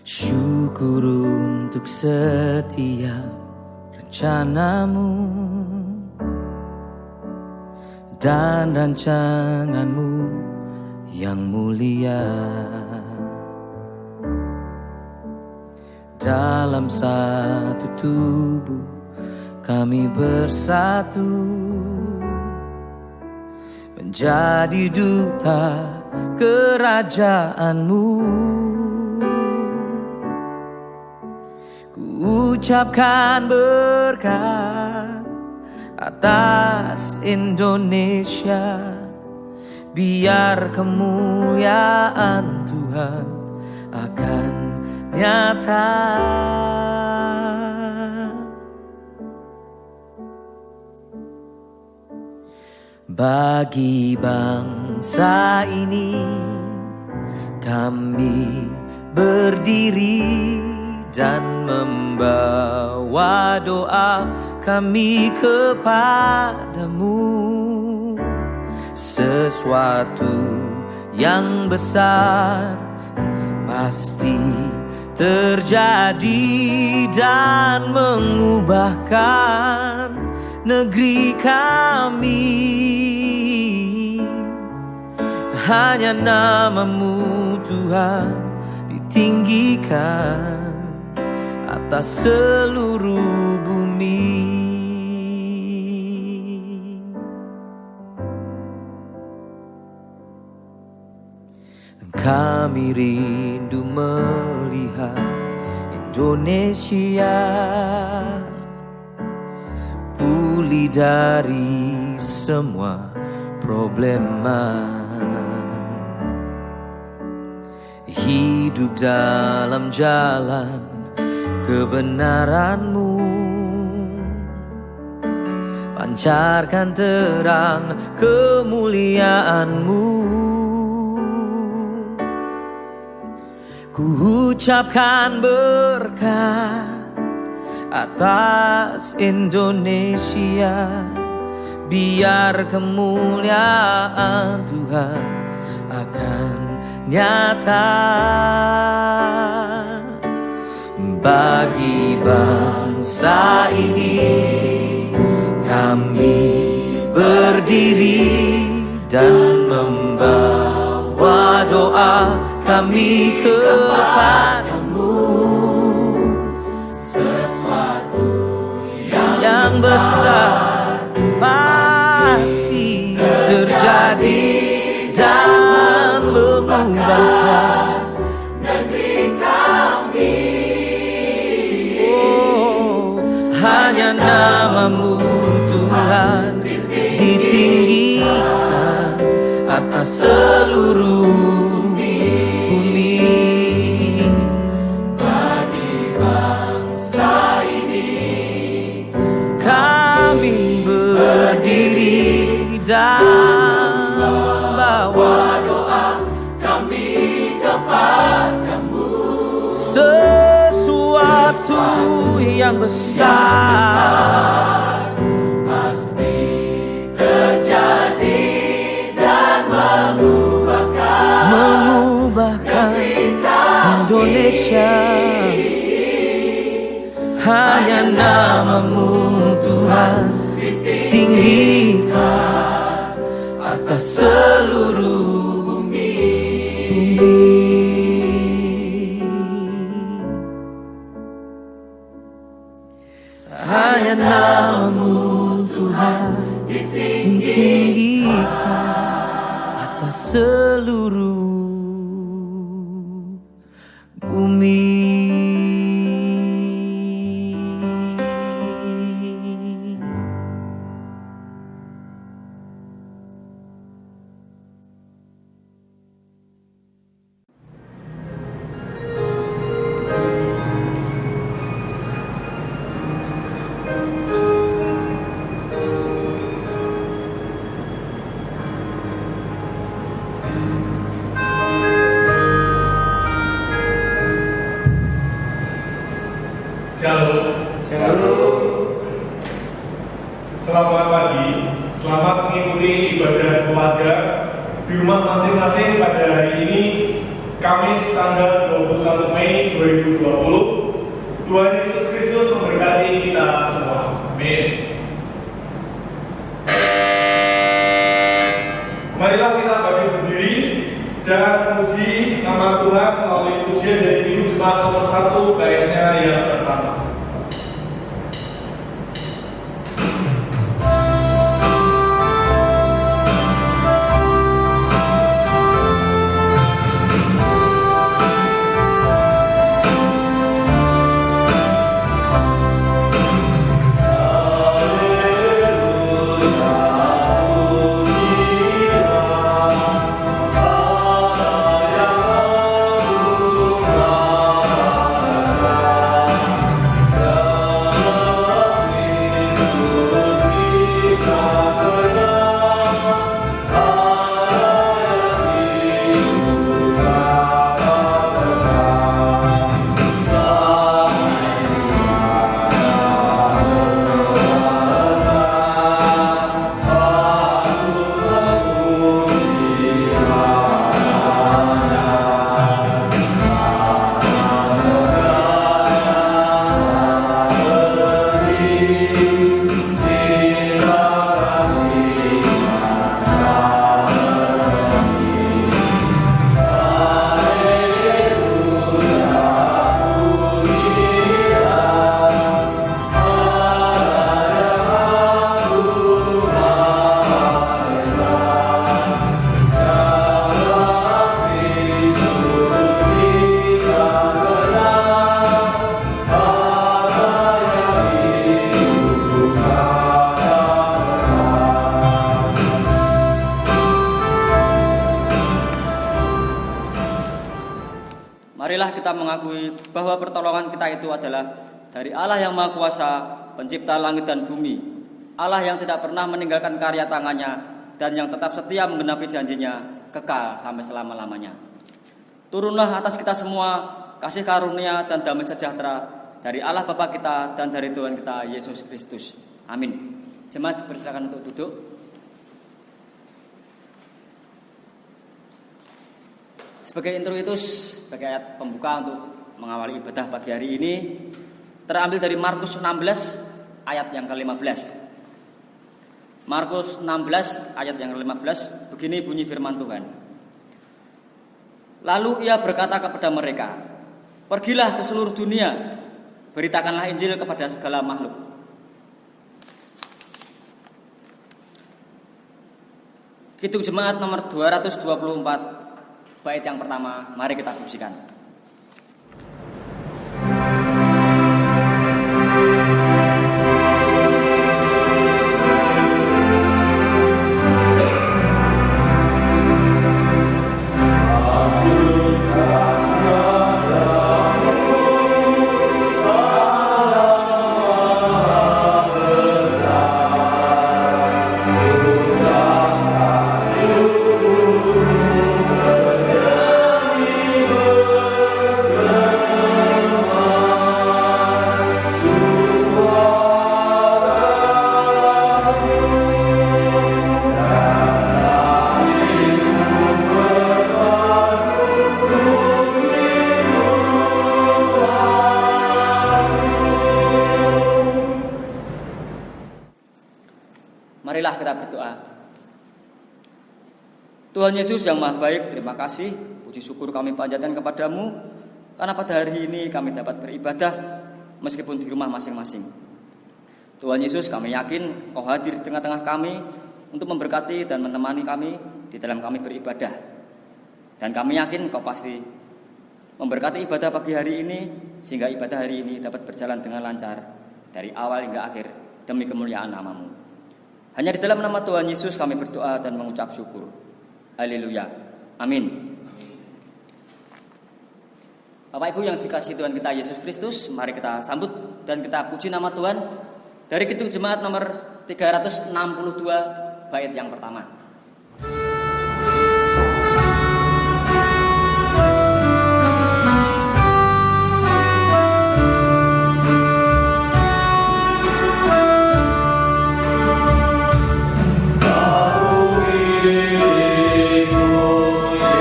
Syukur untuk setiap rencanamu dan rancanganmu yang mulia. Dalam satu tubuh kami bersatu, menjadi duta kerajaanmu. Ku ucapkan berkat atas Indonesia, biar kemuliaan Tuhan akan nyata. Bagi bangsa ini kami berdiri dan membawa doa kami kepadamu. Sesuatu yang besar pasti terjadi dan mengubahkan negeri kami. Hanya nama-Mu Tuhan ditinggikan atas seluruh bumi. Dan kami rindu melihat Indonesia pulih dari semua problema, hidup dalam jalan kebenaran-Mu, pancarkan terang kemuliaan-Mu. Ku ucapkan berkat atas Indonesia, biar kemuliaan Tuhan akan nyata. Bagi bangsa ini kami berdiri dan membawa doa kami kepadamu. Sesuatu yang besar pasti terjadi dan mengubahkan negeri kami. Hanya nama-Mu Tuhan ditinggikan atas seluruh bumi. Bagi bangsa ini kami berdiri dan membawa doa kami kepadamu. Sesuatu yang besar pasti terjadi dan mengubahkan Indonesia. Hanya nama-Mu Tuhan ditinggikan atas seluruh bumi. Hanya nama-Mu Tuhan ditinggikan atas seluruh bumi. Shalom. Selamat pagi, selamat mengikuti ibadah keluarga di rumah masing-masing pada hari ini, Kamis tanggal 21 Mei 2021. 2020. Tuhan Yesus Kristus memberkati kita semua. Amin. Marilah kita bangkit berdiri dan memuji nama Tuhan melalui pujian dari Minggu Jemaat nomor 1 baitnya yang pertama. Marilah kita mengakui bahwa pertolongan kita itu adalah dari Allah yang Maha Kuasa, pencipta langit dan bumi, Allah yang tidak pernah meninggalkan karya tangannya dan yang tetap setia menggenapi janjinya kekal sampai selama-lamanya. Turunlah atas kita semua kasih karunia dan damai sejahtera dari Allah Bapa kita dan dari Tuhan kita Yesus Kristus. Amin. Jemaat persilakan untuk duduk. Sebagai introitus, sebagai ayat pembuka untuk mengawali ibadah pagi hari ini, terambil dari Markus 16 ayat yang ke-15. Markus 16 ayat yang ke-15, begini bunyi firman Tuhan. Lalu ia berkata kepada mereka, pergilah ke seluruh dunia, beritakanlah Injil kepada segala makhluk. Kidung Jemaat nomor 224, bait yang pertama, mari kita pujikan. Marilah kita berdoa. Tuhan Yesus yang Maha Baik, terima kasih, puji syukur kami panjatkan kepadamu, karena pada hari ini kami dapat beribadah meskipun di rumah masing-masing. Tuhan Yesus, kami yakin Kau hadir di tengah-tengah kami untuk memberkati dan menemani kami di dalam kami beribadah. Dan kami yakin Kau pasti memberkati ibadah pagi hari ini, sehingga ibadah hari ini dapat berjalan dengan lancar dari awal hingga akhir demi kemuliaan nama-Mu. Hanya di dalam nama Tuhan Yesus kami berdoa dan mengucap syukur. Haleluya. Amin. Bapak Ibu yang dikasihi Tuhan kita Yesus Kristus, mari kita sambut dan kita puji nama Tuhan dari Kidung Jemaat nomor 362 bait yang pertama.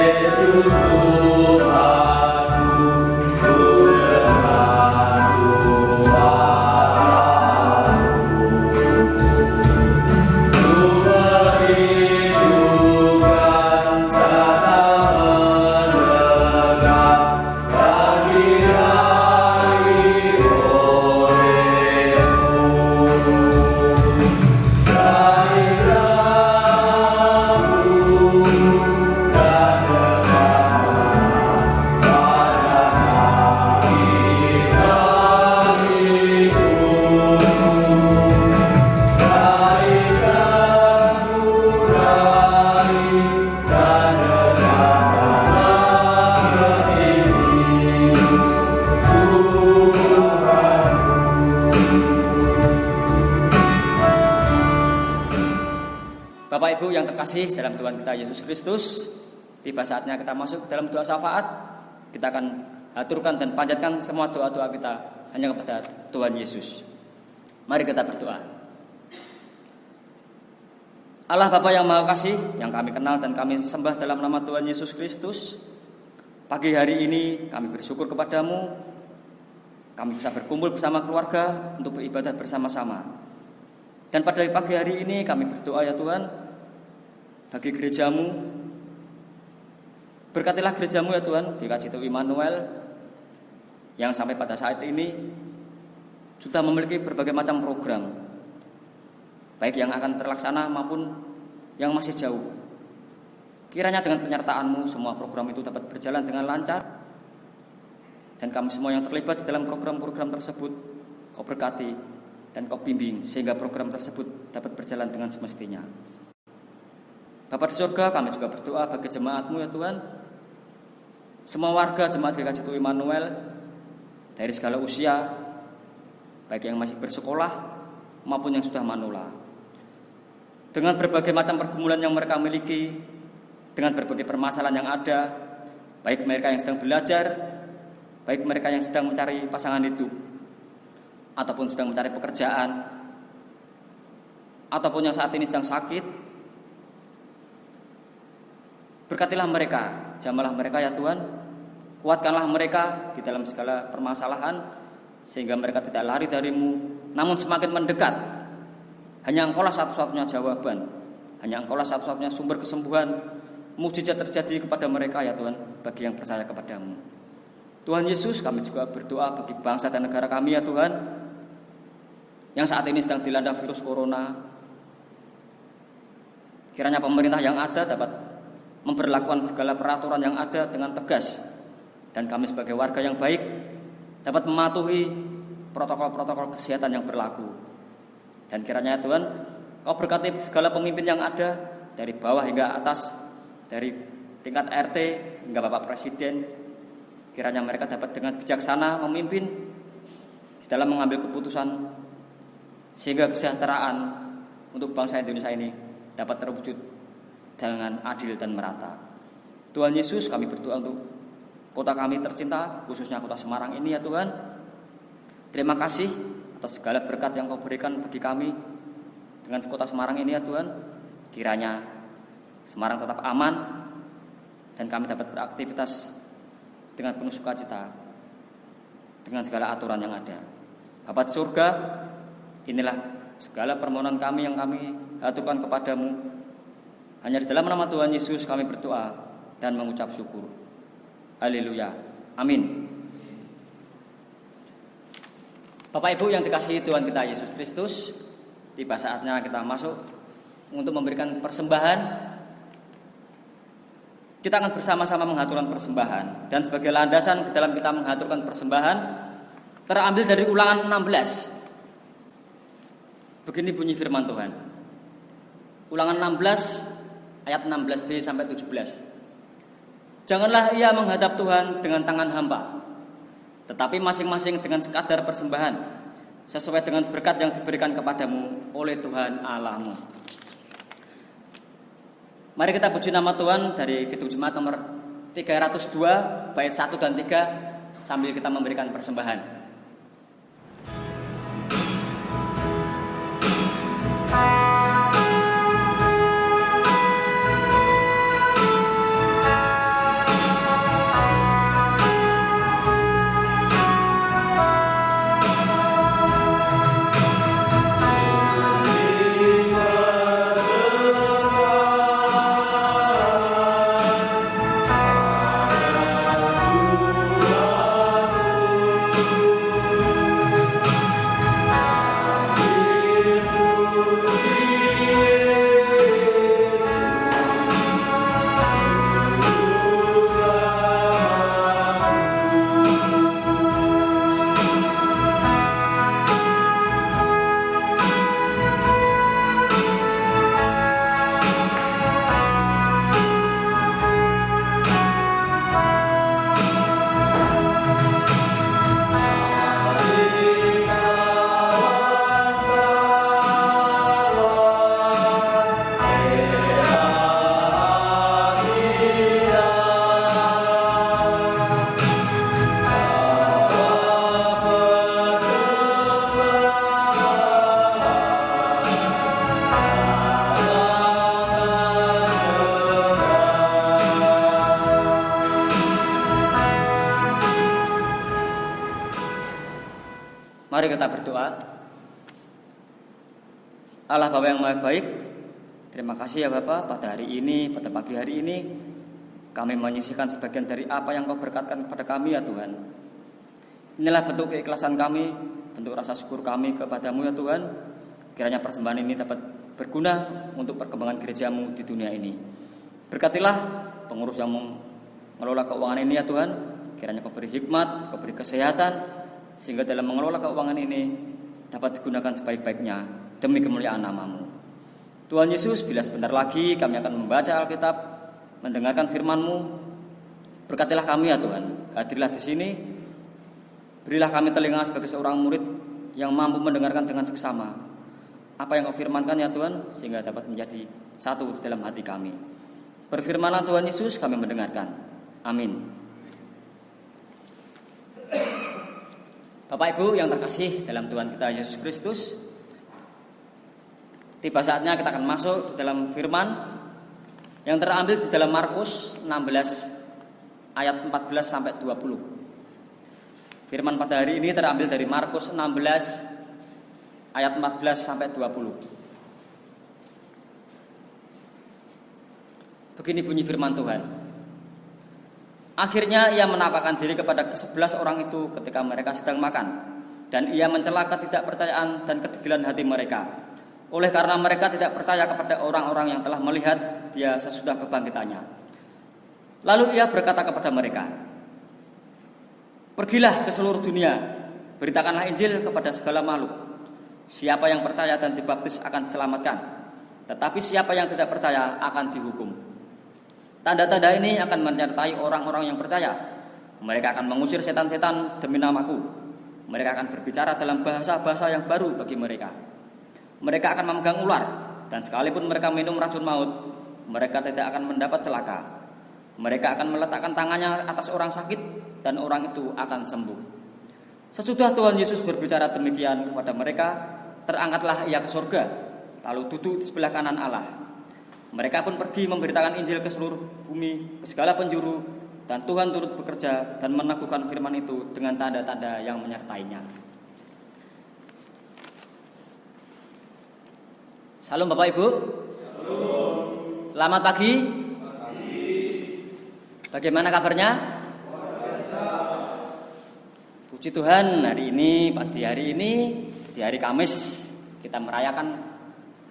Yesus Tuhanku, ku kasih dalam Tuhan kita Yesus Kristus, tiba saatnya kita masuk dalam doa syafaat. Kita akan aturkan dan panjatkan semua doa-doa kita hanya kepada Tuhan Yesus. Mari kita berdoa. Allah Bapa yang Maha Kasih, yang kami kenal dan kami sembah dalam nama Tuhan Yesus Kristus, pagi hari ini kami bersyukur kepadamu. Kami bisa berkumpul bersama keluarga untuk beribadah bersama-sama. Dan pada pagi hari ini kami berdoa ya Tuhan, bagi gerejamu. Berkatilah gerejamu ya Tuhan, GKJ Cito Immanuel, yang sampai pada saat ini sudah memiliki berbagai macam program, baik yang akan terlaksana maupun yang masih jauh. Kiranya dengan penyertaan-Mu semua program itu dapat berjalan dengan lancar, dan kami semua yang terlibat di dalam program-program tersebut Kau berkati dan Kau bimbing sehingga program tersebut dapat berjalan dengan semestinya. Bapa di surga, kami juga berdoa bagi jemaat-Mu ya Tuhan, semua warga jemaat GKJ Cito Immanuel dari segala usia, baik yang masih bersekolah maupun yang sudah manula, dengan berbagai macam pergumulan yang mereka miliki, dengan berbagai permasalahan yang ada, baik mereka yang sedang belajar, baik mereka yang sedang mencari pasangan hidup, ataupun sedang mencari pekerjaan, ataupun yang saat ini sedang sakit. Berkatilah mereka, jamalah mereka ya Tuhan, kuatkanlah mereka di dalam segala permasalahan, sehingga mereka tidak lari dari-Mu, namun semakin mendekat. Hanya Engkau lah satu-satunya jawaban, hanya Engkau lah satu-satunya sumber kesembuhan. Mukjizat terjadi kepada mereka ya Tuhan, bagi yang percaya kepadamu. Tuhan Yesus, kami juga berdoa bagi bangsa dan negara kami ya Tuhan, yang saat ini sedang dilanda virus corona. Kiranya pemerintah yang ada dapat memberlakukan segala peraturan yang ada dengan tegas, dan kami sebagai warga yang baik dapat mematuhi protokol-protokol kesehatan yang berlaku. Dan kiranya Tuhan, Kau berkati segala pemimpin yang ada, dari bawah hingga atas, dari tingkat RT hingga Bapak Presiden. Kiranya mereka dapat dengan bijaksana memimpin di dalam mengambil keputusan, sehingga kesejahteraan untuk bangsa Indonesia ini dapat terwujud dengan adil dan merata. Tuhan Yesus, kami berdoa untuk kota kami tercinta, khususnya kota Semarang ini ya Tuhan. Terima kasih atas segala berkat yang Kau berikan bagi kami dengan kota Semarang ini ya Tuhan. Kiranya Semarang tetap aman dan kami dapat beraktivitas dengan penuh sukacita dengan segala aturan yang ada. Bapa di surga, inilah segala permohonan kami yang kami aturkan kepadamu. Hanya di dalam nama Tuhan Yesus kami berdoa dan mengucap syukur. Haleluya. Amin. Bapak Ibu yang dikasihi Tuhan kita Yesus Kristus, tiba saatnya kita masuk untuk memberikan persembahan. Kita akan bersama-sama mengaturkan persembahan, dan sebagai landasan di dalam kita mengaturkan persembahan terambil dari Ulangan 16. Begini bunyi firman Tuhan. Ulangan 16 ayat 16b sampai 17. Janganlah ia menghadap Tuhan dengan tangan hampa, tetapi masing-masing dengan sekadar persembahan, sesuai dengan berkat yang diberikan kepadamu oleh Tuhan Allahmu. Mari kita puji nama Tuhan dari Kidung Jemaat nomor 302 bait 1 dan 3 sambil kita memberikan persembahan. Mari kita berdoa. Allah Bapa yang Maha Baik, terima kasih ya Bapa, pada hari ini, pada pagi hari ini kami menyisihkan sebagian dari apa yang Kau berkatkan kepada kami ya Tuhan. Inilah bentuk keikhlasan kami, bentuk rasa syukur kami kepadamu ya Tuhan. Kiranya persembahan ini dapat berguna untuk perkembangan gerejamu di dunia ini. Berkatilah pengurus yang mengelola keuangan ini ya Tuhan. Kiranya Kau beri hikmat, Kau beri kesehatan, sehingga dalam mengelola keuangan ini dapat digunakan sebaik-baiknya demi kemuliaan nama-Mu. Tuhan Yesus, bila sebentar lagi kami akan membaca Alkitab, mendengarkan firman-Mu, berkatilah kami ya Tuhan. Hadirlah di sini. Berilah kami telinga sebagai seorang murid yang mampu mendengarkan dengan seksama apa yang Kau firmankan ya Tuhan, sehingga dapat menjadi satu di dalam hati kami. Berfirmanlah Tuhan Yesus, kami mendengarkan. Amin. Bapak Ibu yang terkasih dalam Tuhan kita Yesus Kristus, tiba saatnya kita akan masuk di dalam firman yang terambil di dalam Markus 16 ayat 14 sampai 20. Firman pada hari ini terambil dari Markus 16 ayat 14 sampai 20. Begini bunyi firman Tuhan. Akhirnya ia menampakkan diri kepada ke-11 orang itu ketika mereka sedang makan, dan ia mencela ketidakpercayaan dan kedegilan hati mereka. Oleh karena mereka tidak percaya kepada orang-orang yang telah melihat dia sesudah kebangkitannya. Lalu ia berkata kepada mereka, "Pergilah ke seluruh dunia, beritakanlah Injil kepada segala makhluk. Siapa yang percaya dan dibaptis akan diselamatkan, tetapi siapa yang tidak percaya akan dihukum. Tanda-tanda ini akan menyertai orang-orang yang percaya. Mereka akan mengusir setan-setan demi namaku. Mereka akan berbicara dalam bahasa-bahasa yang baru bagi mereka. Mereka akan memegang ular, dan sekalipun mereka minum racun maut, mereka tidak akan mendapat celaka. Mereka akan meletakkan tangannya atas orang sakit, dan orang itu akan sembuh." Sesudah Tuhan Yesus berbicara demikian kepada mereka, terangkatlah ia ke surga, lalu duduk di sebelah kanan Allah. Mereka pun pergi memberitakan Injil ke seluruh bumi, ke segala penjuru, dan Tuhan turut bekerja dan meneguhkan firman itu dengan tanda-tanda yang menyertainya. Salam Bapak Ibu. Selamat pagi. Bagaimana kabarnya? Puji Tuhan, hari ini, pagi hari ini, di hari Kamis, kita merayakan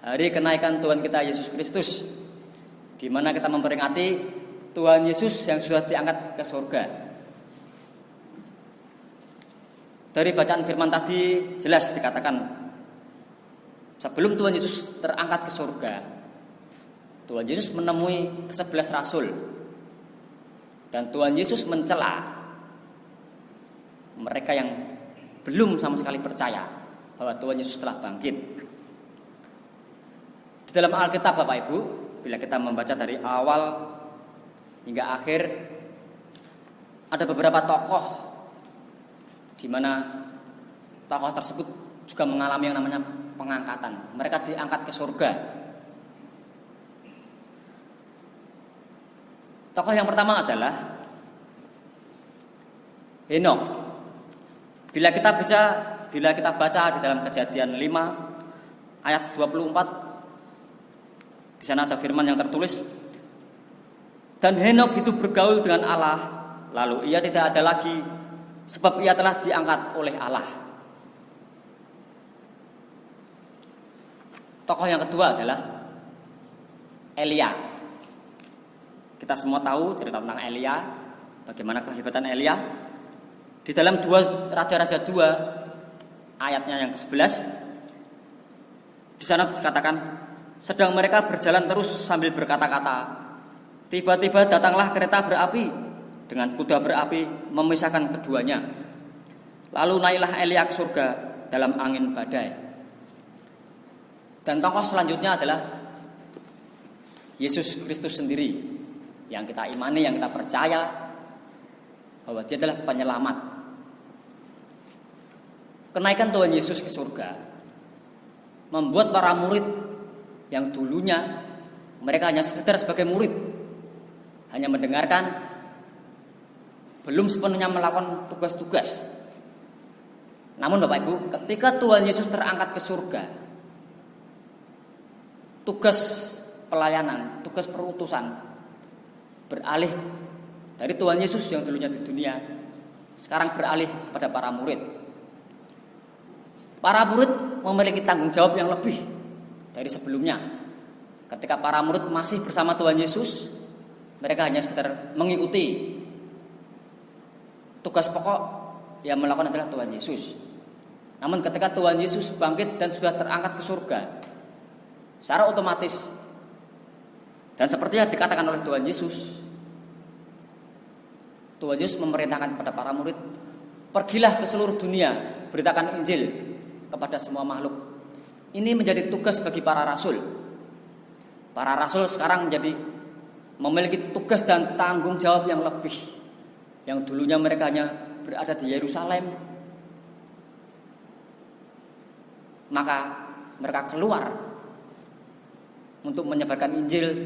hari kenaikan Tuhan kita Yesus Kristus, di mana kita memperingati Tuhan Yesus yang sudah diangkat ke surga. Dari bacaan firman tadi jelas dikatakan, sebelum Tuhan Yesus terangkat ke surga, Tuhan Yesus menemui ke-11 rasul, dan Tuhan Yesus mencela mereka yang belum sama sekali percaya bahwa Tuhan Yesus telah bangkit. Di dalam Alkitab Bapak Ibu, bila kita membaca dari awal hingga akhir, ada beberapa tokoh di mana tokoh tersebut juga mengalami yang namanya pengangkatan. Mereka diangkat ke surga. Tokoh yang pertama adalah Henokh. Bila kita baca di dalam Kejadian 5 ayat 24, di sana ada firman yang tertulis, "Dan Henokh hidup bergaul dengan Allah, lalu ia tidak ada lagi, sebab ia telah diangkat oleh Allah." Tokoh yang kedua adalah Elia. Kita semua tahu cerita tentang Elia, bagaimana kehebatan Elia. Di dalam 2 Raja-Raja 2 ayatnya yang ke-11, di sana dikatakan, sedang mereka berjalan terus sambil berkata-kata, tiba-tiba datanglah kereta berapi dengan kuda berapi memisahkan keduanya. Lalu naiklah Elia ke surga dalam angin badai. Dan tokoh selanjutnya adalah Yesus Kristus sendiri, yang kita imani, yang kita percaya bahwa dia adalah penyelamat. Kenaikan Tuhan Yesus ke surga membuat para murid yang dulunya mereka hanya sekedar sebagai murid, hanya mendengarkan, belum sepenuhnya melakukan tugas-tugas. Namun Bapak Ibu, ketika Tuhan Yesus terangkat ke surga, tugas pelayanan, tugas perutusan beralih dari Tuhan Yesus yang dulunya di dunia, sekarang beralih kepada para murid. Para murid memiliki tanggung jawab yang lebih dari sebelumnya. Ketika para murid masih bersama Tuhan Yesus, mereka hanya sekedar mengikuti. Tugas pokok yang melakukan adalah Tuhan Yesus. Namun ketika Tuhan Yesus bangkit dan sudah terangkat ke surga, secara otomatis dan seperti yang dikatakan oleh Tuhan Yesus memerintahkan kepada para murid, pergilah ke seluruh dunia, beritakan Injil kepada semua makhluk. Ini menjadi tugas bagi para rasul. Para rasul sekarang memiliki tugas dan tanggung jawab yang lebih. Yang dulunya mereka hanya berada di Yerusalem, maka mereka keluar untuk menyebarkan Injil,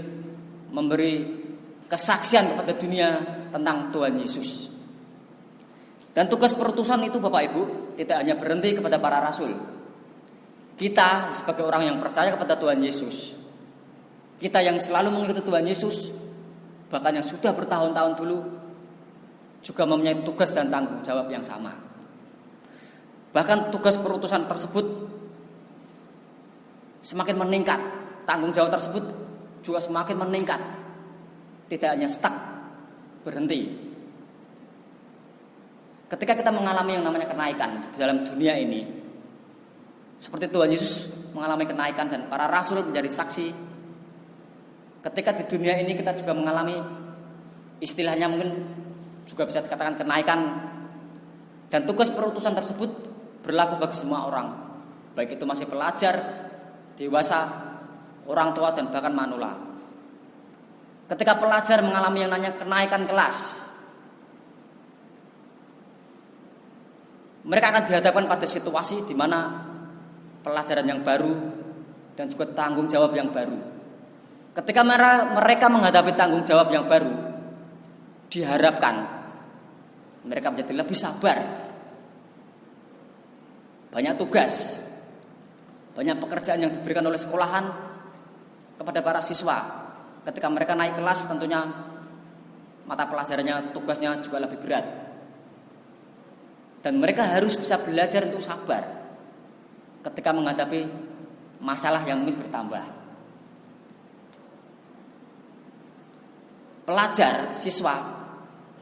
memberi kesaksian kepada dunia tentang Tuhan Yesus. Dan tugas perutusan itu Bapak Ibu tidak hanya berhenti kepada para rasul. Kita sebagai orang yang percaya kepada Tuhan Yesus, kita yang selalu mengikuti Tuhan Yesus, bahkan yang sudah bertahun-tahun dulu, juga mempunyai tugas dan tanggung jawab yang sama. Bahkan tugas perutusan tersebut semakin meningkat, tanggung jawab tersebut juga semakin meningkat. Tidak hanya stuck, berhenti. Ketika kita mengalami yang namanya kenaikan di dalam dunia ini, seperti Tuhan Yesus mengalami kenaikan dan para rasul menjadi saksi. Ketika di dunia ini kita juga mengalami, istilahnya mungkin juga bisa dikatakan kenaikan, dan tugas perutusan tersebut berlaku bagi semua orang, baik itu masih pelajar, dewasa, orang tua, dan bahkan manula. Ketika pelajar mengalami yang namanya kenaikan kelas, mereka akan dihadapkan pada situasi di mana pelajaran yang baru dan juga tanggung jawab yang baru. Ketika mereka menghadapi tanggung jawab yang baru, diharapkan mereka menjadi lebih sabar. Banyak tugas, banyak pekerjaan yang diberikan oleh sekolahan kepada para siswa. Ketika mereka naik kelas, tentunya mata pelajarannya, tugasnya juga lebih berat. Dan mereka harus bisa belajar untuk sabar ketika menghadapi masalah yang mungkin bertambah. Pelajar, siswa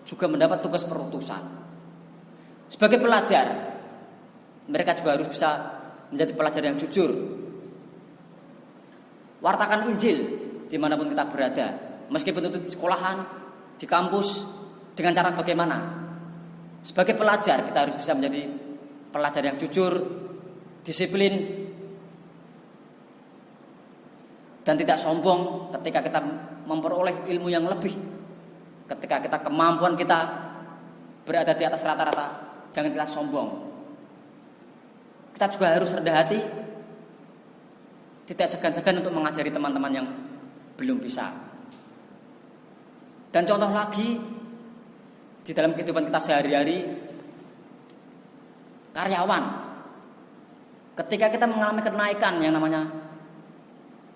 juga mendapat tugas perutusan. Sebagai pelajar, mereka juga harus bisa menjadi pelajar yang jujur. Wartakan Injil dimanapun kita berada, meskipun itu di sekolahan, di kampus, dengan cara bagaimana. Sebagai pelajar, kita harus bisa menjadi pelajar yang jujur, disiplin, dan tidak sombong ketika kita memperoleh ilmu yang lebih. Ketika kemampuan kita berada di atas rata-rata, jangan kita sombong. Kita juga harus rendah hati, tidak segan-segan untuk mengajari teman-teman yang belum bisa. Dan contoh lagi, di dalam kehidupan kita sehari-hari, karyawan, ketika kita mengalami kenaikan yang namanya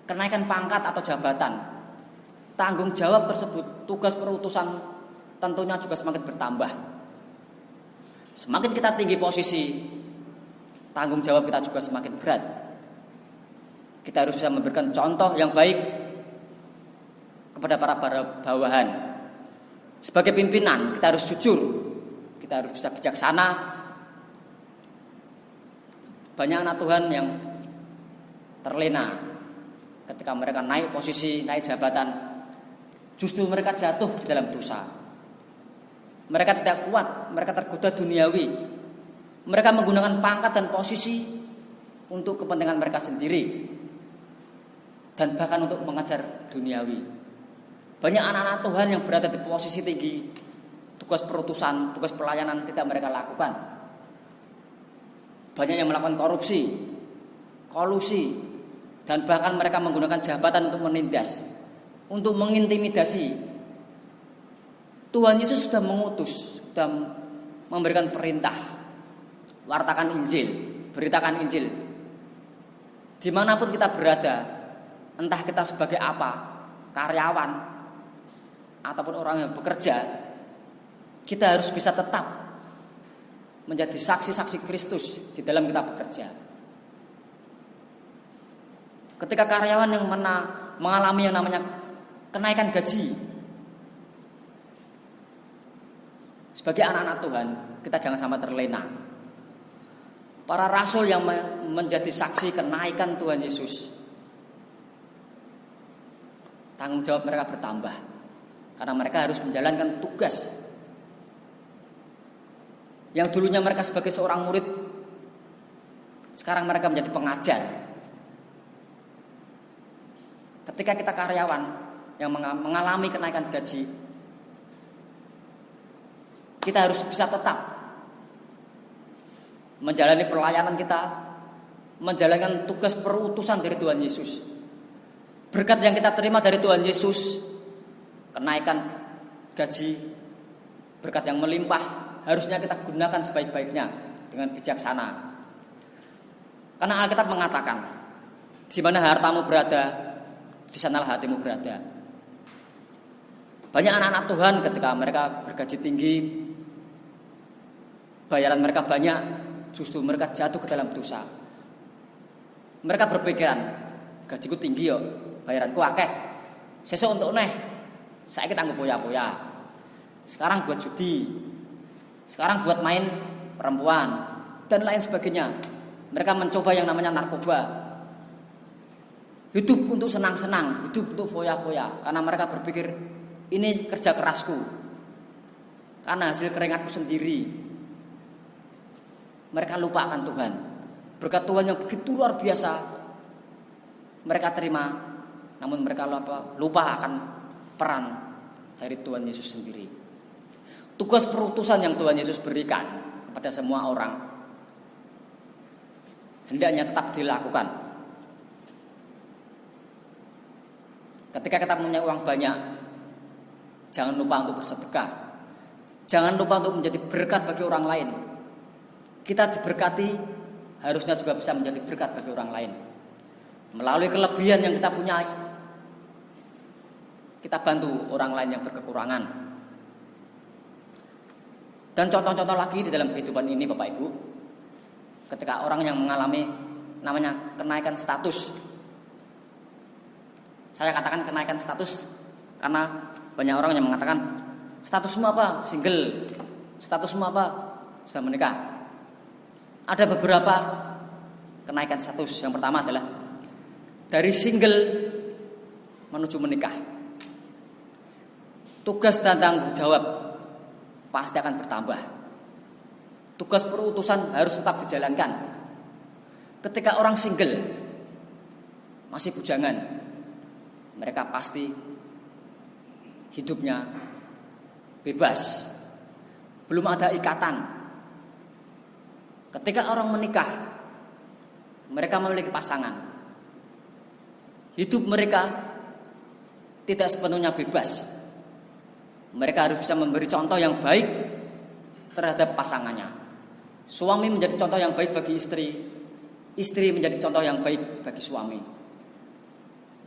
kenaikan pangkat atau jabatan, tanggung jawab tersebut, tugas perutusan tentunya juga semakin bertambah. Semakin kita tinggi posisi, tanggung jawab kita juga semakin berat. Kita harus bisa memberikan contoh yang baik kepada para bawahan. Sebagai pimpinan, kita harus jujur, kita harus bisa bijaksana. Banyak anak Tuhan yang terlena ketika mereka naik posisi, naik jabatan, justru mereka jatuh di dalam dosa. Mereka tidak kuat, mereka tergoda duniawi. Mereka menggunakan pangkat dan posisi untuk kepentingan mereka sendiri, dan bahkan untuk mengejar duniawi. Banyak anak-anak Tuhan yang berada di posisi tinggi, tugas perutusan, tugas pelayanan tidak mereka lakukan. Banyak yang melakukan korupsi, kolusi, dan bahkan mereka menggunakan jabatan untuk menindas, untuk mengintimidasi. Tuhan Yesus sudah mengutus, sudah memberikan perintah. wartakan Injil, beritakan Injil. Dimanapun kita berada, entah kita sebagai apa, karyawan, ataupun orang yang bekerja, kita harus bisa tetap menjadi saksi-saksi Kristus di dalam kita bekerja. Ketika karyawan yang mengalami yang namanya kenaikan gaji, sebagai anak-anak Tuhan, kita jangan sampai terlena. Para rasul yang menjadi saksi kenaikan Tuhan Yesus, tanggung jawab mereka bertambah, karena mereka harus menjalankan tugas. Yang dulunya mereka sebagai seorang murid, sekarang mereka menjadi pengajar. Ketika kita karyawan yang mengalami kenaikan gaji, kita harus bisa tetap menjalani pelayanan kita, menjalankan tugas perutusan dari Tuhan Yesus. Berkat yang kita terima dari Tuhan Yesus, kenaikan gaji, berkat yang melimpah, harusnya kita gunakan sebaik-baiknya dengan bijaksana. Karena Alkitab mengatakan, di mana hartamu berada, di sanalah hatimu berada. Banyak anak-anak Tuhan ketika mereka bergaji tinggi, bayaran mereka banyak, justru mereka jatuh ke dalam dosa. Mereka berpikiran, gajiku tinggi yo, bayaranku akeh, sesuk untuk saya kita anggap poya-poya. Sekarang buat judi, sekarang buat main perempuan, dan lain sebagainya. Mereka mencoba yang namanya narkoba. Hidup untuk senang-senang, hidup untuk foya-foya, karena mereka berpikir ini kerja kerasku, karena hasil keringatku sendiri. Mereka lupa akan Tuhan. Berkat Tuhan yang begitu luar biasa mereka terima, namun mereka lupa akan peran dari Tuhan Yesus sendiri. Tugas perutusan yang Tuhan Yesus berikan kepada semua orang hendaknya tetap dilakukan. Ketika kita punya uang banyak, jangan lupa untuk bersedekah. Jangan lupa untuk menjadi berkat bagi orang lain. Kita diberkati, harusnya juga bisa menjadi berkat bagi orang lain. Melalui kelebihan yang kita punyai, kita bantu orang lain yang berkekurangan. Dan contoh-contoh lagi di dalam kehidupan ini Bapak Ibu, ketika orang yang mengalami namanya kenaikan status. Saya katakan kenaikan status karena banyak orang yang mengatakan, statusmu apa? Single. Statusmu apa? Sudah menikah. Ada beberapa kenaikan status. Yang pertama adalah dari single menuju menikah. Tugas dan tanggung jawab pasti akan bertambah. Tugas perutusan harus tetap dijalankan. Ketika orang single masih bujangan, mereka pasti hidupnya bebas, belum ada ikatan. Ketika orang menikah, mereka memiliki pasangan. Hidup mereka tidak sepenuhnya bebas. Mereka harus bisa memberi contoh yang baik terhadap pasangannya. Suami menjadi contoh yang baik bagi istri, istri menjadi contoh yang baik bagi suami.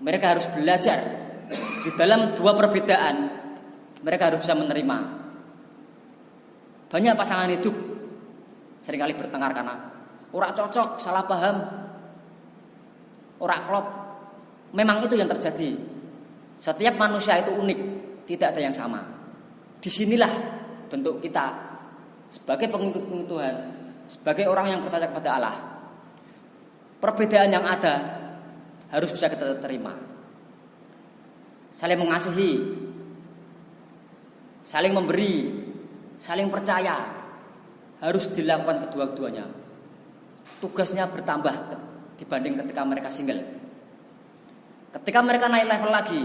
Mereka harus belajar di dalam dua perbedaan. Mereka harus bisa menerima. Banyak pasangan hidup seringkali bertengkar karena ora cocok, salah paham, ora klop. Memang itu yang terjadi. Setiap manusia itu unik, tidak ada yang sama. Disinilah bentuk kita sebagai pengikut Tuhan, sebagai orang yang percaya kepada Allah. Perbedaan yang ada harus bisa kita terima. Saling mengasihi, saling memberi, saling percaya harus dilakukan kedua-duanya. Tugasnya bertambah dibanding ketika mereka single. Ketika mereka naik level lagi,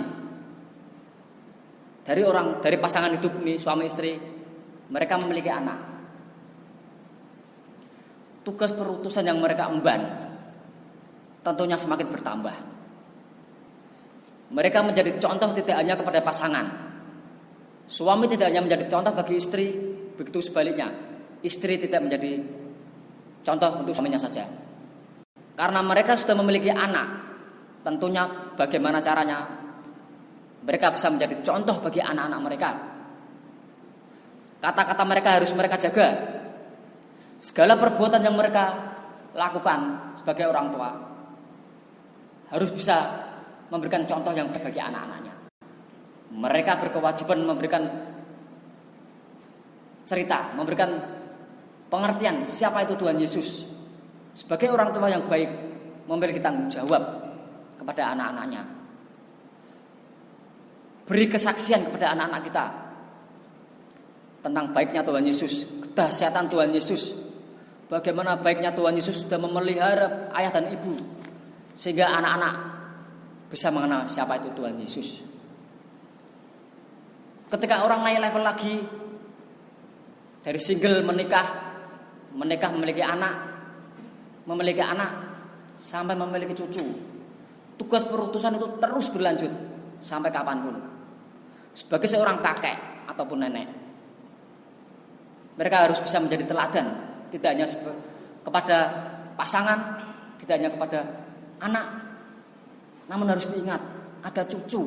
dari pasangan hidup ini, suami istri, mereka memiliki anak. Tugas perutusan yang mereka emban tentunya semakin bertambah. Mereka menjadi contoh tidak hanya kepada pasangan. Suami tidak hanya menjadi contoh bagi istri, begitu sebaliknya. Istri tidak menjadi contoh untuk suaminya saja. Karena mereka sudah memiliki anak, tentunya bagaimana caranya mereka bisa menjadi contoh bagi anak-anak mereka. Kata-kata mereka harus mereka jaga. Segala perbuatan yang mereka lakukan sebagai orang tua harus bisa memberikan contoh yang baik bagi anak-anaknya. Mereka berkewajiban memberikan cerita, memberikan pengertian siapa itu Tuhan Yesus. Sebagai orang tua yang baik, memiliki tanggung jawab kepada anak-anaknya. Beri kesaksian kepada anak-anak kita tentang baiknya Tuhan Yesus, kedahsyatan Tuhan Yesus. Bagaimana baiknya Tuhan Yesus sudah memelihara ayah dan ibu, sehingga anak-anak bisa mengenal siapa itu Tuhan Yesus. Ketika orang naik level lagi, dari single menikah memiliki anak, sampai memiliki cucu. Tugas perutusan itu terus berlanjut sampai kapanpun. Sebagai seorang kakek ataupun nenek, mereka harus bisa menjadi teladan, tidak hanya kepada pasangan, tidak hanya kepada anak, namun harus diingat ada cucu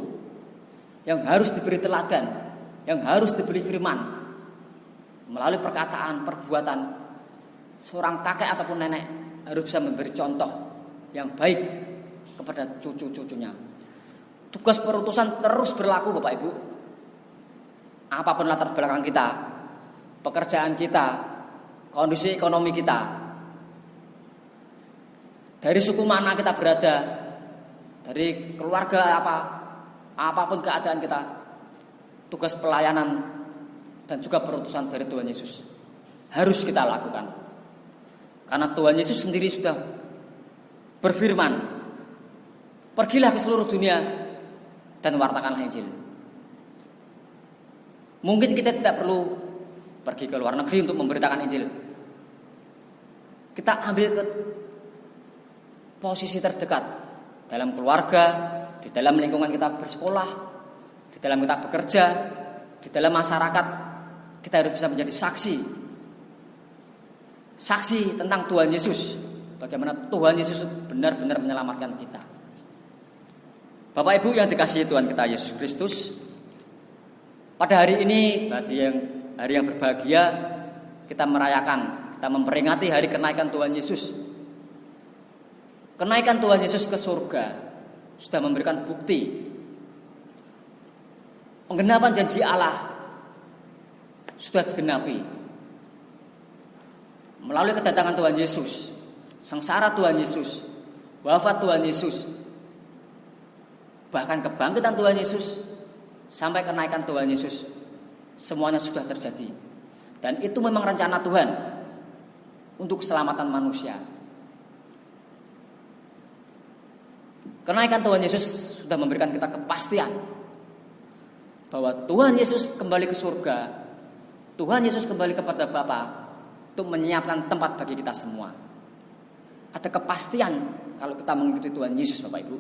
yang harus diberi teladan, yang harus diberi firman melalui perkataan, perbuatan. Seorang kakek ataupun nenek harus bisa memberi contoh yang baik kepada cucu-cucunya. Tugas perutusan terus berlaku, Bapak Ibu. Apapun latar belakang kita, pekerjaan kita, kondisi ekonomi kita, dari suku mana kita berada, dari keluarga apapun keadaan kita, tugas pelayanan dan juga perutusan dari Tuhan Yesus harus kita lakukan. Karena Tuhan Yesus sendiri sudah berfirman, pergilah ke seluruh dunia dan wartakanlah Injil. Mungkin kita tidak perlu pergi ke luar negeri untuk memberitakan Injil. Kita ambil ke posisi terdekat, dalam keluarga, di dalam lingkungan kita bersekolah, di dalam kita bekerja, di dalam masyarakat. Kita harus bisa menjadi saksi tentang Tuhan Yesus. Bagaimana Tuhan Yesus benar-benar menyelamatkan kita. Bapak Ibu yang dikasihi Tuhan kita Yesus Kristus, pada hari ini, hari yang berbahagia, kita merayakan, kita memperingati hari kenaikan Tuhan Yesus. Kenaikan Tuhan Yesus ke surga sudah memberikan bukti penggenapan janji Allah sudah digenapi melalui kedatangan Tuhan Yesus, sengsara Tuhan Yesus, wafat Tuhan Yesus, bahkan kebangkitan Tuhan Yesus sampai kenaikan Tuhan Yesus. Semuanya sudah terjadi. Dan itu memang rencana Tuhan untuk keselamatan manusia. Kenaikan Tuhan Yesus sudah memberikan kita kepastian bahwa Tuhan Yesus kembali ke surga. Tuhan Yesus kembali kepada Bapa untuk menyiapkan tempat bagi kita semua. Ada kepastian kalau kita mengikuti Tuhan Yesus, Bapak Ibu.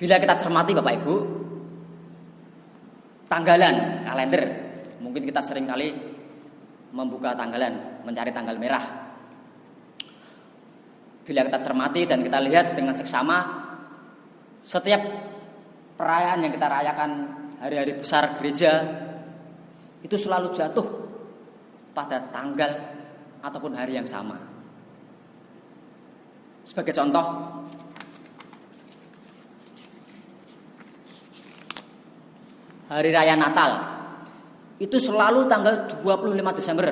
Bila kita cermati, Bapak Ibu, tanggalan, kalender, mungkin kita sering kali membuka tanggalan, mencari tanggal merah. Bila kita cermati dan kita lihat dengan seksama, setiap perayaan yang kita rayakan, hari-hari besar gereja, itu selalu jatuh pada tanggal ataupun hari yang sama. Sebagai contoh, hari raya Natal itu selalu tanggal 25 Desember.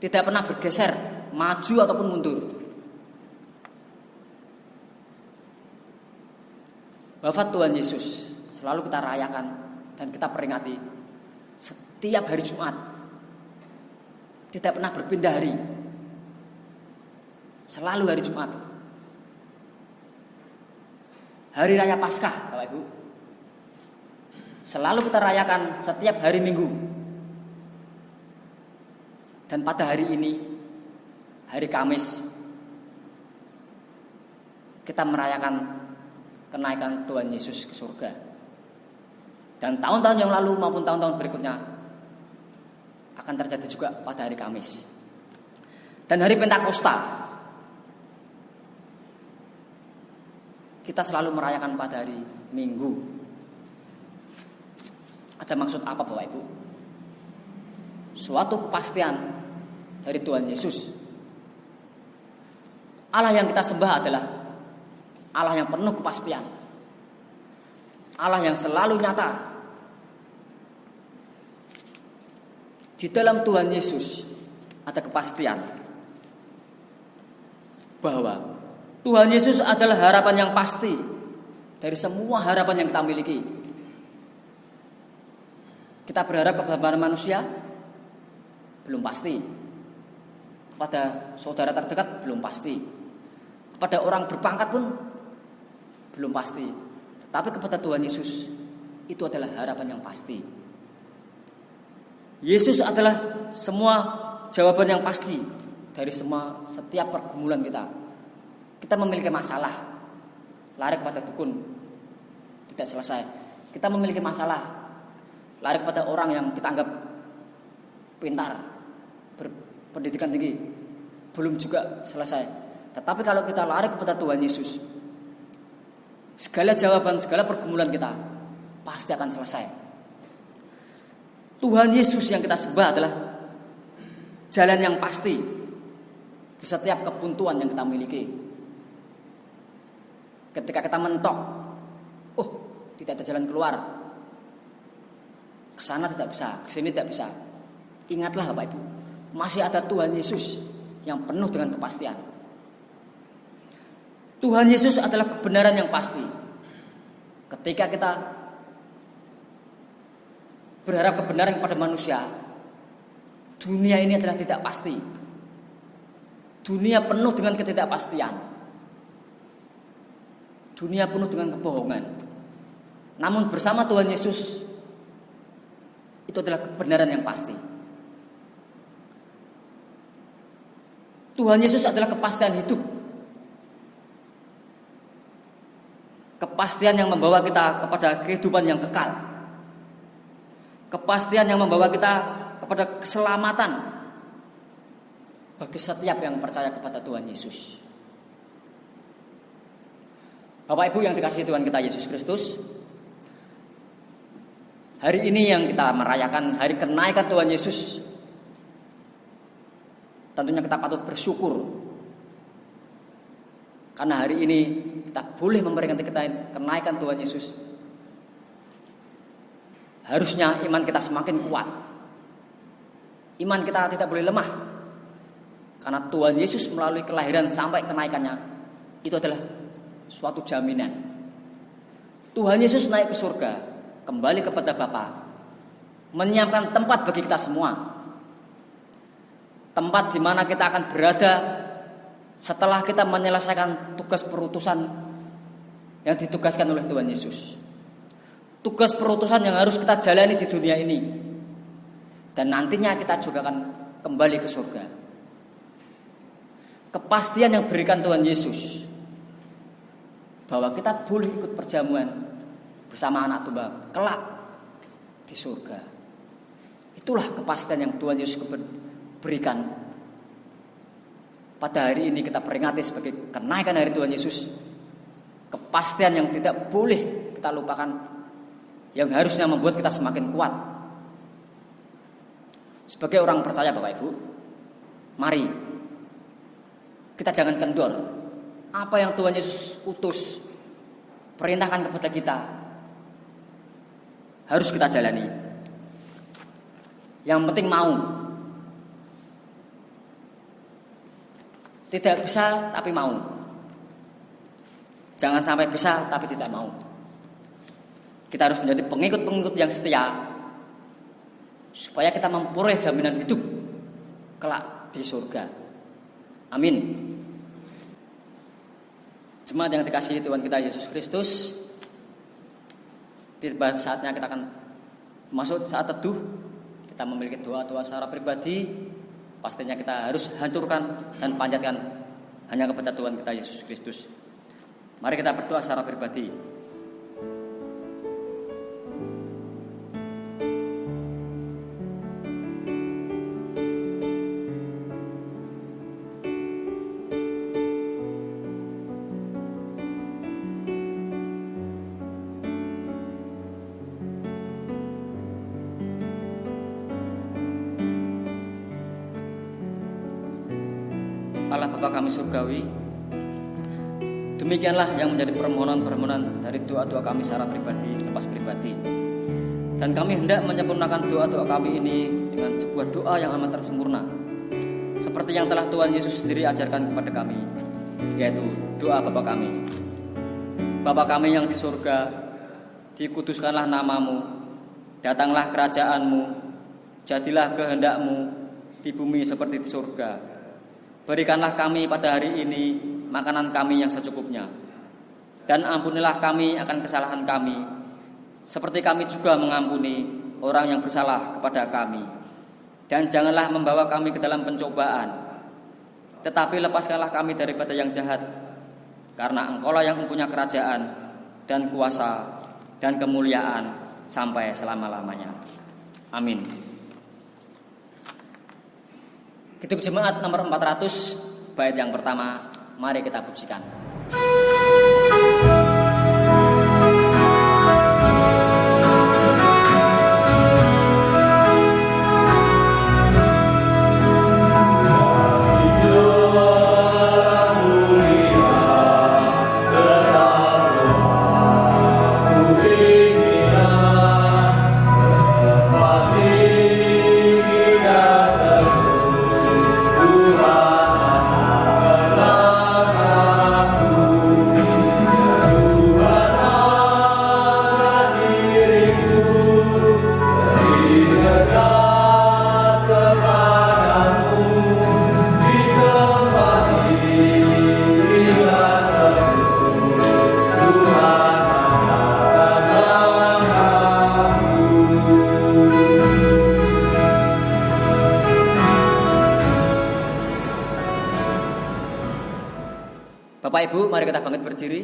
Tidak pernah bergeser, maju ataupun mundur. Wafat Tuhan Yesus selalu kita rayakan dan kita peringati setiap hari Jumat. Tidak pernah berpindah hari. Selalu hari Jumat. Hari raya Paskah, Bapak Ibu, selalu kita rayakan setiap hari Minggu. Dan pada hari ini, hari Kamis, kita merayakan kenaikan Tuhan Yesus ke surga. Dan tahun-tahun yang lalu maupun tahun-tahun berikutnya akan terjadi juga pada hari Kamis. Dan hari Pentakosta kita selalu merayakan pada hari Minggu. Ada maksud apa Bapak Ibu? Suatu kepastian dari Tuhan Yesus. Allah yang kita sembah adalah Allah yang penuh kepastian, Allah yang selalu nyata. Di dalam Tuhan Yesus ada kepastian bahwa Tuhan Yesus adalah harapan yang pasti dari semua harapan yang kita miliki. Kita berharap kepada manusia, belum pasti. Kepada saudara terdekat, belum pasti. Kepada orang berpangkat pun belum pasti. Tetapi kepada Tuhan Yesus, itu adalah harapan yang pasti. Yesus adalah semua jawaban yang pasti dari setiap pergumulan kita. Kita memiliki masalah, lari kepada dukun, tidak selesai. Kita memiliki masalah, lari kepada orang yang kita anggap pintar, berpendidikan tinggi, belum juga selesai. Tetapi kalau kita lari kepada Tuhan Yesus, segala jawaban, segala pergumulan kita pasti akan selesai. Tuhan Yesus yang kita sembah adalah jalan yang pasti di setiap kebuntuan yang kita miliki. Ketika kita mentok, tidak ada jalan keluar, ke sana tidak bisa, ke sini tidak bisa. Ingatlah Bapak Ibu, masih ada Tuhan Yesus yang penuh dengan kepastian. Tuhan Yesus adalah kebenaran yang pasti. Ketika kita berharap kebenaran kepada manusia, dunia ini adalah tidak pasti. Dunia penuh dengan ketidakpastian. Dunia penuh dengan kebohongan. Namun bersama Tuhan Yesus, itu adalah kebenaran yang pasti. Tuhan Yesus adalah kepastian hidup. Kepastian yang membawa kita kepada kehidupan yang kekal. Kepastian yang membawa kita kepada keselamatan bagi setiap yang percaya kepada Tuhan Yesus. Bapak Ibu yang dikasihi Tuhan kita Yesus Kristus, hari ini yang kita merayakan hari kenaikan Tuhan Yesus, tentunya kita patut bersyukur karena hari ini kita boleh memperingati kenaikan Tuhan Yesus. Harusnya iman kita semakin kuat. Iman kita tidak boleh lemah. Karena Tuhan Yesus melalui kelahiran sampai kenaikannya, itu adalah suatu jaminan. Tuhan Yesus naik ke surga, kembali kepada Bapa, menyiapkan tempat bagi kita semua. Tempat di mana kita akan berada setelah kita menyelesaikan tugas perutusan yang ditugaskan oleh Tuhan Yesus. Tugas perutusan yang harus kita jalani di dunia ini. Dan nantinya kita juga akan kembali ke surga. Kepastian yang berikan Tuhan Yesus bahwa kita boleh ikut perjamuan bersama anak domba kelak di surga. Itulah kepastian yang Tuhan Yesus berikan. Pada hari ini kita peringati sebagai kenaikan hari Tuhan Yesus. Kepastian yang tidak boleh kita lupakan, yang harusnya membuat kita semakin kuat. Sebagai orang percaya Bapak Ibu, mari kita jangan kendor. Apa yang Tuhan Yesus utus, perintahkan kepada kita, harus kita jalani. Yang penting mau. Tidak bisa tapi mau. Jangan sampai bisa tapi tidak mau. Kita harus menjadi pengikut-pengikut yang setia, supaya kita memperoleh jaminan hidup kelak di surga. Amin. Jemaat yang dikasihi Tuhan kita Yesus Kristus, tiba saatnya kita akan masuk saat teduh. Kita memiliki doa-doa secara pribadi. Pastinya kita harus hancurkan dan panjatkan hanya kepada Tuhan kita Yesus Kristus. Mari kita berdoa secara pribadi. Allah Bapa kami surgawi, demikianlah yang menjadi permohonan-permohonan dari doa-doa kami secara pribadi, lepas pribadi. Dan kami hendak menyempurnakan doa-doa kami ini dengan sebuah doa yang amat tersempurna, seperti yang telah Tuhan Yesus sendiri ajarkan kepada kami, yaitu doa Bapa kami. Bapa kami yang di surga, dikuduskanlah namamu, datanglah kerajaanmu, jadilah kehendakmu di bumi seperti di surga. Berikanlah kami pada hari ini makanan kami yang secukupnya, dan ampunilah kami akan kesalahan kami, seperti kami juga mengampuni orang yang bersalah kepada kami. Dan janganlah membawa kami ke dalam pencobaan, tetapi lepaskanlah kami daripada yang jahat, karena Engkaulah yang mempunyai kerajaan dan kuasa dan kemuliaan sampai selama-lamanya. Amin. Kitab Jemaat nomor 400, bait yang pertama, mari kita pujikan. Bapak Ibu, mari kita bangkit berdiri.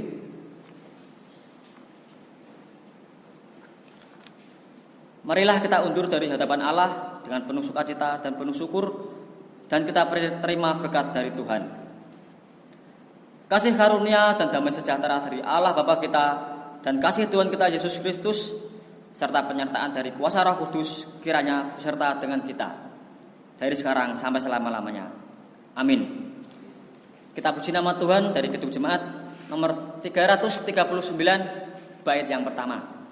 Marilah kita undur dari hadapan Allah dengan penuh sukacita dan penuh syukur, dan kita terima berkat dari Tuhan. Kasih karunia dan damai sejahtera dari Allah Bapa kita dan kasih Tuhan kita Yesus Kristus serta penyertaan dari kuasa Roh Kudus kiranya beserta dengan kita dari sekarang sampai selama-lamanya. Amin. Kita puji nama Tuhan dari Kitab Jemaat nomor 339, bait yang pertama.